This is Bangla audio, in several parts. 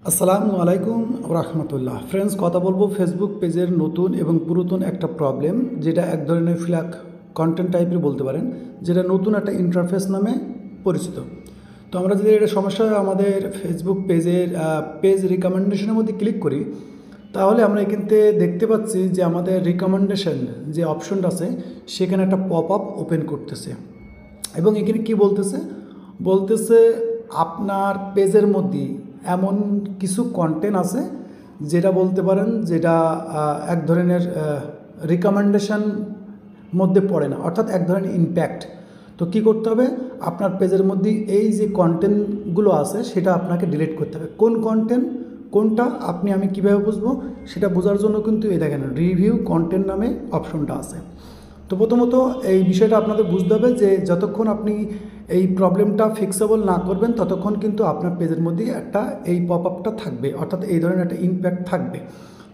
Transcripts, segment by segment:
আসসালামু আলাইকুম রহমতুল্লাহ। ফ্রেন্ডস, কথা বলবো ফেসবুক পেজের নতুন এবং পুরাতন একটা প্রবলেম, যেটা এক ধরনের ফ্ল্যাগ কন্টেন্ট টাইপের বলতে পারেন, যেটা নতুন একটা ইন্টারফেস নামে পরিচিত। তো আমরা যদি এটা সমস্যা আমাদের ফেসবুক পেজ রিকমেন্ডেশনের মধ্যে ক্লিক করি, তাহলে আমরা এখানতে দেখতে পাচ্ছি যে আমাদের রিকমেন্ডেশন যে অপশনটা আছে সেখানে একটা পপ আপ ওপেন করতেছে এবং এখানে কি বলতেছে আপনার পেজের মধ্যে এমন কিছু কন্টেন্ট আছে যেটা বলতে পারেন যেটা এক ধরনের রিকমেন্ডেশন মধ্যে পড়ে না, অর্থাৎ এক ধরনের ইম্প্যাক্ট। তো কি করতে হবে, আপনার পেজের মধ্যে এই যে কন্টেন্টগুলো আছে সেটা আপনাকে ডিলিট করতে হবে। কোন কন্টেন্ট কোনটা আমি কিভাবে বুঝবো, সেটা বোঝার জন্য কিন্তু এই দেখেন রিভিউ কন্টেন্ট নামে অপশনটা আছে। তো প্রথমত এই বিষয়টা আপনাদের বুঝতে হবে যে যতক্ষণ আপনি এই প্রবলেমটা ফিক্সেবল না করবেন ততক্ষণ কিন্তু আপনার পেজের মধ্যে একটা এই পপ আপটা থাকবে, অর্থাৎ এই ধরনের একটা ইম্প্যাক্ট থাকবে।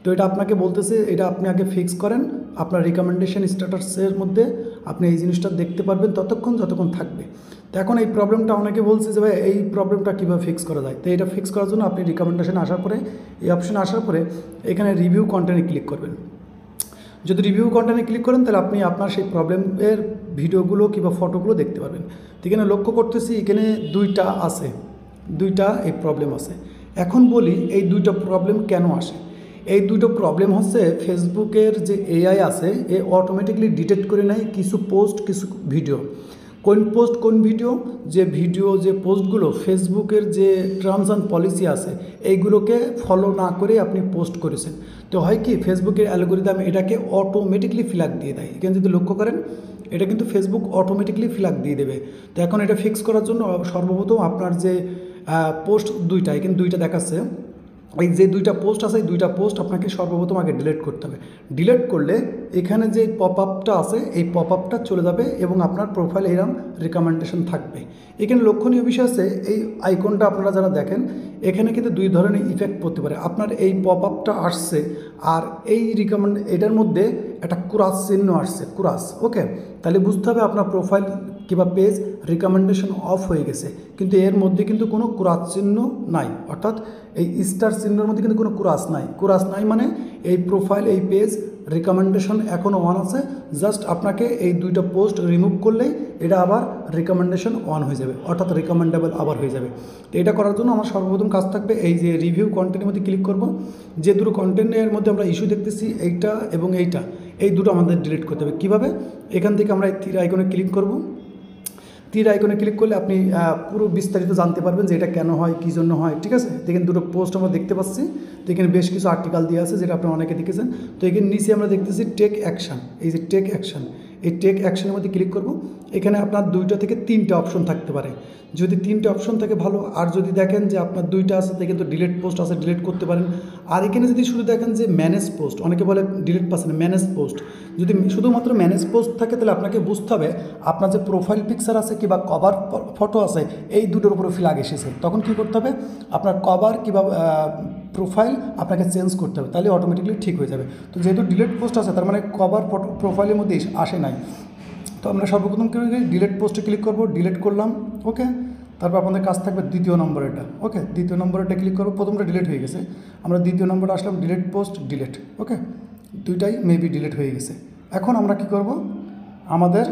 তো এটা আপনাকে বলতেছে এটা আপনি আগে ফিক্স করেন, আপনার রিকমেন্ডেশন স্ট্যাটাসের মধ্যে আপনি এই জিনিসটা দেখতে পারবেন যতক্ষণ থাকবে। তো এখন এই প্রবলেমটা অনেকে বলছে যে ভাই এই প্রবলেমটা কীভাবে ফিক্স করা যায়। তো এটা ফিক্স করার জন্য আপনি রিকমেন্ডেশন আসার পরে এই অপশানে আসার পরে এখানে রিভিউ কন্টেন্টে ক্লিক করবেন। যদি রিভিউ কন্টেন্টে ক্লিক করেন তাহলে আপনি আপনার সেই প্রবলেমের ভিডিওগুলো কিংবা ফটোগুলো দেখতে পারবেন। তো এখানে লক্ষ্য করতেছি এখানে দুইটা এই প্রবলেম আছে। এখন বলি এই দুইটা প্রবলেম কেন আসে। এই দুটো প্রবলেম হচ্ছে ফেসবুকের যে এআই আছে এ অটোমেটিকলি ডিটেক্ট করে নেয় কিছু পোস্ট কিছু ভিডিও। কোন পোস্ট কোন ভিডিও, যে পোস্টগুলো ফেসবুকের যে টার্মস অ্যান্ড পলিসি আছে এইগুলোকে ফলো না করে আপনি পোস্ট করেছেন। তো হয় কি, ফেসবুকের অ্যালগোরিদম এটাকে অটোমেটিকলি ফ্ল্যাগ দিয়ে দেয়। এখানে যদি লক্ষ্য করেন এটা কিন্তু ফেসবুক অটোমেটিকলি ফ্ল্যাগ দিয়ে দেবে। তো এখন এটা ফিক্স করার জন্য সর্বপ্রথম আপনার যে পোস্ট এখানে দুইটা দেখাচ্ছে, এই যে দুইটা পোস্ট আছে এই দুইটা পোস্ট আপনাকে সর্বপ্রথম আগে ডিলিট করতে হবে। ডিলিট করলে এখানে যে পপ আপটা আছে এই পপ আপটা চলে যাবে এবং আপনার প্রোফাইলে এরকম রিকমেন্ডেশন থাকবে। এখানে লক্ষণীয় বিষয় আছে, এই আইকনটা আপনারা যারা দেখেন এখানে কিন্তু দুই ধরনের ইফেক্ট পড়তে পারে। আপনার এই পপ আপটা আসছে আর এই এটার মধ্যে একটা ক্রস চিহ্ন আসছে, ওকে, তাহলে বুঝতে হবে আপনার প্রোফাইল কিংবা পেজ রিকমেন্ডেশন অফ হয়ে গেছে। কিন্তু এর মধ্যে কিন্তু কোনো ক্রস চিহ্ন নাই, অর্থাৎ এই স্টার চিহ্নের মধ্যে কিন্তু কোনো ক্রস নাই মানে এই প্রোফাইল এই পেজ রিকমেন্ডেশন এখনও অন আছে। জাস্ট আপনাকে এই দুইটা পোস্ট রিমুভ করলেই এটা আবার রিকমেন্ডেশন অন হয়ে যাবে, অর্থাৎ রিকমেন্ডেবল আবার হয়ে যাবে। তো এটা করার জন্য আমার সর্বপ্রথম কাজ থাকবে এই যে রিভিউ কন্টেন্টের মধ্যে ক্লিক করব। যে দুটো কন্টেন্টের মধ্যে আমরা ইস্যু দেখতেছি এইটা এবং এই দুটো আমাদের ডিলিট করতে হবে। কীভাবে, এখান থেকে আমরা এই তীর আইকনে ক্লিক করব। তীর আইকনে ক্লিক করলে আপনি পুরো বিস্তারিত জানতে পারবেন যে এটা কেন হয়, কী জন্য হয়, ঠিক আছে। এখানে দুটো পোস্ট আমরা দেখতে পাচ্ছি। তো এখানে বেশ কিছু আর্টিকেল দিয়ে আছে যেটা আপনারা অনেকে দেখেছেন। তো এখানে নিচে আমরা দেখতেছি টেক অ্যাকশান, এই যে টেক অ্যাকশান, এই টেক অ্যাকশানের মধ্যে ক্লিক করব। এখানে আপনার 2টা থেকে 3টে অপশন থাকতে পারে। যদি 3টে অপশন থাকে ভালো, আর যদি দেখেন যে আপনার 2টা আছে তো কিন্তু ডিলিট পোস্ট আছে, ডিলিট করতে পারেন। আর এখানে যদি শুধু দেখেন যে ম্যানেজ পোস্ট, অনেকে বলে ডিলিট পাচ্ছেন, ম্যানেজ পোস্ট যদি শুধুমাত্র ম্যানেজ পোস্ট থাকে তাহলে আপনাকে বুঝতে হবে আপনার যে প্রোফাইল পিকচার আছে কিংবা কভার ফটো আছে এই দুটোর উপরে ফ্ল্যাগ এসেছে। তখন কী করতে হবে, আপনার কভার কিংবা প্রোফাইল আপনাকে চেঞ্জ করতে হবে, তাহলে অটোমেটিকলি ঠিক হয়ে যাবে। তো যেহেতু ডিলিট পোস্ট আছে তার মানে কভার ফটো প্রোফাইলের মধ্যে আসে নাই। তো আমরা সর্বপ্রথম কী ডিলিট পোস্টে ক্লিক করব, ডিলিট করলাম, ওকে। তারপর আপনাদের কাজ থাকবে দ্বিতীয় নম্বর এটা, ওকে, দ্বিতীয় নম্বরটা ক্লিক করবো। প্রথমটা ডিলিট হয়ে গেছে, আমরা দ্বিতীয় নম্বরে আসলাম, ডিলিট পোস্ট ডিলিট, ওকে, দুইটাই মেবি ডিলিট হয়ে গেছে। এখন আমরা কি করব, আমাদের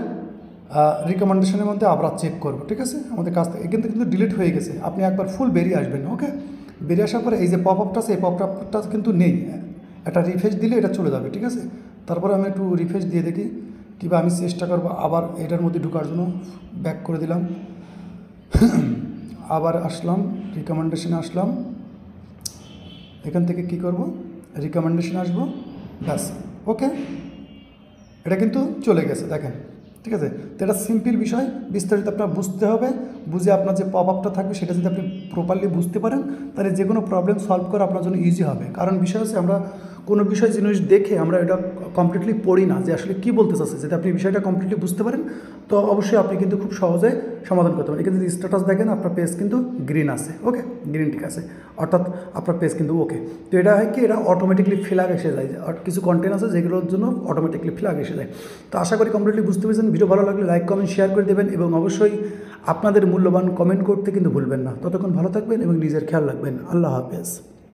রিকমেন্ডেশনের মধ্যে আবার চেক করব, ঠিক আছে। আমাদের কাজ থেকে কিন্তু ডিলিট হয়ে গেছে, আপনি একবার ফুল বেরিয়ে আসবেন, ওকে। বেরিয়ে আসার পরে এই যে পপ আপটা আছে এই পপ আপটা কিন্তু নেই, একটা রিফ্রেশ দিলে এটা চলে যাবে, ঠিক আছে। তারপরে আমি একটু রিফ্রেশ দিয়ে দেখি কিংবা আমি চেষ্টা করবো আবার এটার মধ্যে ঢোকার জন্য। ব্যাক করে দিলাম, আবার আসলাম, রিকমেন্ডেশনে আসলাম। এখান থেকে কি করব, রিকমেন্ডেশন আসবো, ব্যাস, ওকে, এটা কিন্তু চলে গেছে দেখেন, ঠিক আছে। তো এটা সিম্পল বিষয়, বিস্তারিত আপনার বুঝতে হবে। বুঝে আপনার যে পপ আপটা থাকবে সেটা যদি আপনি প্রপারলি বুঝতে পারেন তাহলে যে কোনো প্রবলেম সলভ করা আপনার জন্য ইজি হবে। কারণ বিষয় হচ্ছে আমরা কোনো জিনিস দেখে আমরা এটা কমপ্লিটলি পড়ি না যে আসলে কী বলতে চাচ্ছে। যদি আপনি বিষয়টা কমপ্লিটলি বুঝতে পারেন তো অবশ্যই আপনি কিন্তু খুব সহজে সমাধান করতে পারেন। এখানে যদি স্ট্যাটাস দেখেন আপনার পেজ কিন্তু গ্রিন আছে, ওকে, গ্রিন ঠিক আছে, অর্থাৎ আপনার পেজ কিন্তু ওকে। তো এটা হয় কি, এটা অটোমেটিকলি ফ্ল্যাগ এসে যায়, আর কিছু কন্টেন্ট আছে যেগুলোর জন্য অটোমেটিকলি ফ্ল্যাগ এসে যায়। তো আশা করি কমপ্লিটলি বুঝতে পেরেছেন। ভিডিও ভালো লাগলে লাইক কমেন্ট শেয়ার করে দেবেন এবং অবশ্যই আপনাদের মূল্যবান কমেন্ট করতে কিন্তু ভুলবেন না। ততক্ষণ ভালো থাকবেন এবং নিজের খেয়াল রাখবেন। আল্লাহ হাফেজ।